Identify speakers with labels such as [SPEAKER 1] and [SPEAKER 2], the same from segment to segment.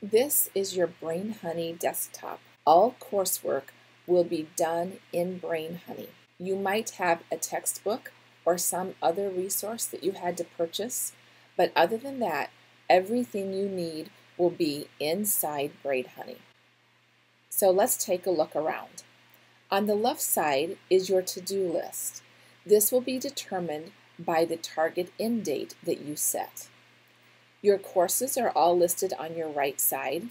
[SPEAKER 1] This is your BrainHoney desktop. All coursework will be done in BrainHoney. You might have a textbook or some other resource that you had to purchase, but other than that, everything you need will be inside BrainHoney. So let's take a look around. On the left side is your to-do list. This will be determined by the target end date that you set. Your courses are all listed on your right side,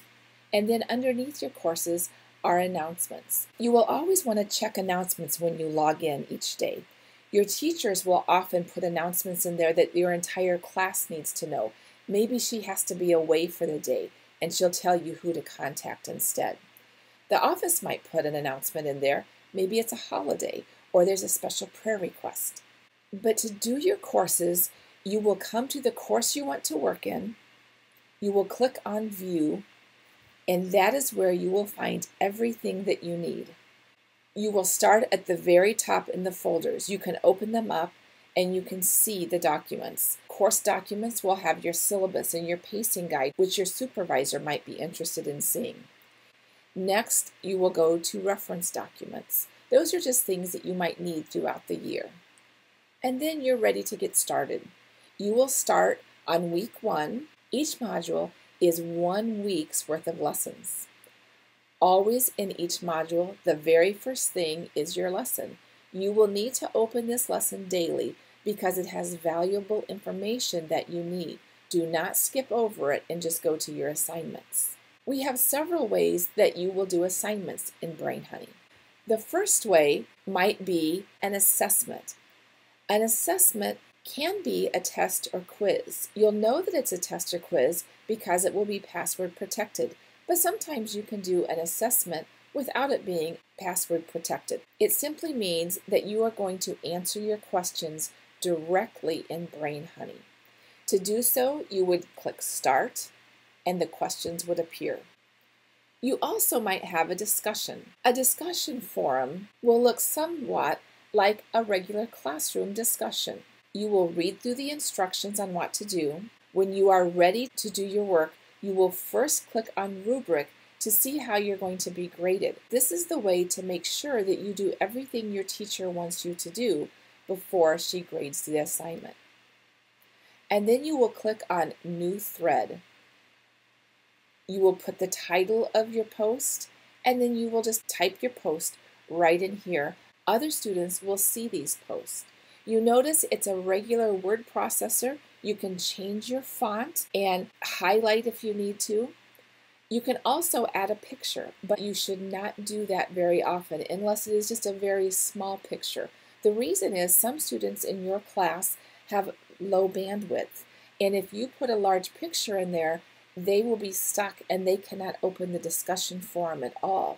[SPEAKER 1] and then underneath your courses are announcements. You will always want to check announcements when you log in each day. Your teachers will often put announcements in there that your entire class needs to know. Maybe she has to be away for the day, and she'll tell you who to contact instead. The office might put an announcement in there. Maybe it's a holiday, or there's a special prayer request. But to do your courses, you will come to the course you want to work in, you will click on View, and that is where you will find everything that you need. You will start at the very top in the folders. You can open them up and you can see the documents. Course documents will have your syllabus and your pacing guide, which your supervisor might be interested in seeing. Next, you will go to reference documents. Those are just things that you might need throughout the year. And then you're ready to get started. You will start on week 1. Each module is 1 week's worth of lessons. Always in each module, the very first thing is your lesson. You will need to open this lesson daily because it has valuable information that you need. Do not skip over it and just go to your assignments. We have several ways that you will do assignments in BrainHoney. The first way might be an assessment. An assessment can be a test or quiz. You'll know that it's a test or quiz because it will be password protected, but sometimes you can do an assessment without it being password protected. It simply means that you are going to answer your questions directly in BrainHoney. To do so, you would click Start and the questions would appear. You also might have a discussion. A discussion forum will look somewhat like a regular classroom discussion. You will read through the instructions on what to do. When you are ready to do your work, you will first click on Rubric to see how you're going to be graded. This is the way to make sure that you do everything your teacher wants you to do before she grades the assignment. And then you will click on New Thread. You will put the title of your post, and then you will just type your post right in here. Other students will see these posts. You notice it's a regular word processor. You can change your font and highlight if you need to. You can also add a picture, but you should not do that very often unless it is just a very small picture. The reason is some students in your class have low bandwidth, and if you put a large picture in there, they will be stuck and they cannot open the discussion forum at all.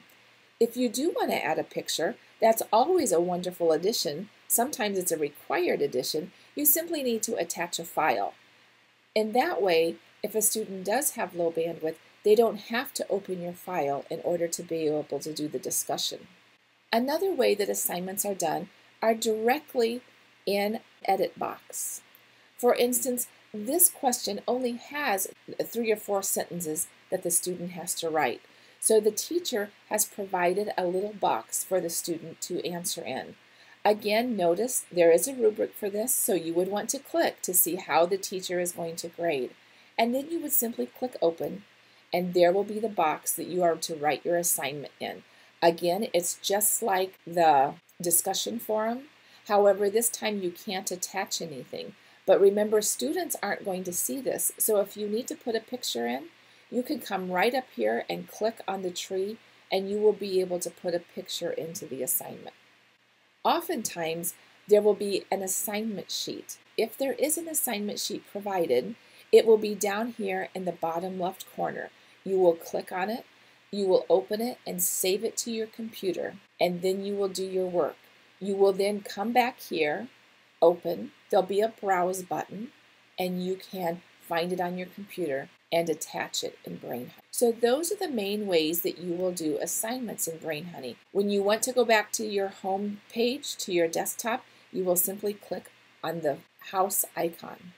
[SPEAKER 1] If you do want to add a picture, that's always a wonderful addition. Sometimes it's a required addition. You simply need to attach a file. In that way, if a student does have low bandwidth, they don't have to open your file in order to be able to do the discussion. Another way that assignments are done are directly in Edit box. For instance, this question only has 3 or 4 sentences that the student has to write. So the teacher has provided a little box for the student to answer in. Again, notice there is a rubric for this, so you would want to click to see how the teacher is going to grade. And then you would simply click Open, and there will be the box that you are to write your assignment in. Again, it's just like the discussion forum. However, this time you can't attach anything. But remember, students aren't going to see this, so if you need to put a picture in, you can come right up here and click on the tree, and you will be able to put a picture into the assignment. Oftentimes, there will be an assignment sheet. If there is an assignment sheet provided, it will be down here in the bottom left corner. You will click on it, you will open it and save it to your computer, and then you will do your work. You will then come back here, open, there'll be a browse button, and you can find it on your computer and attach it in BrainHoney. So those are the main ways that you will do assignments in BrainHoney. When you want to go back to your home page, to your desktop, you will simply click on the house icon.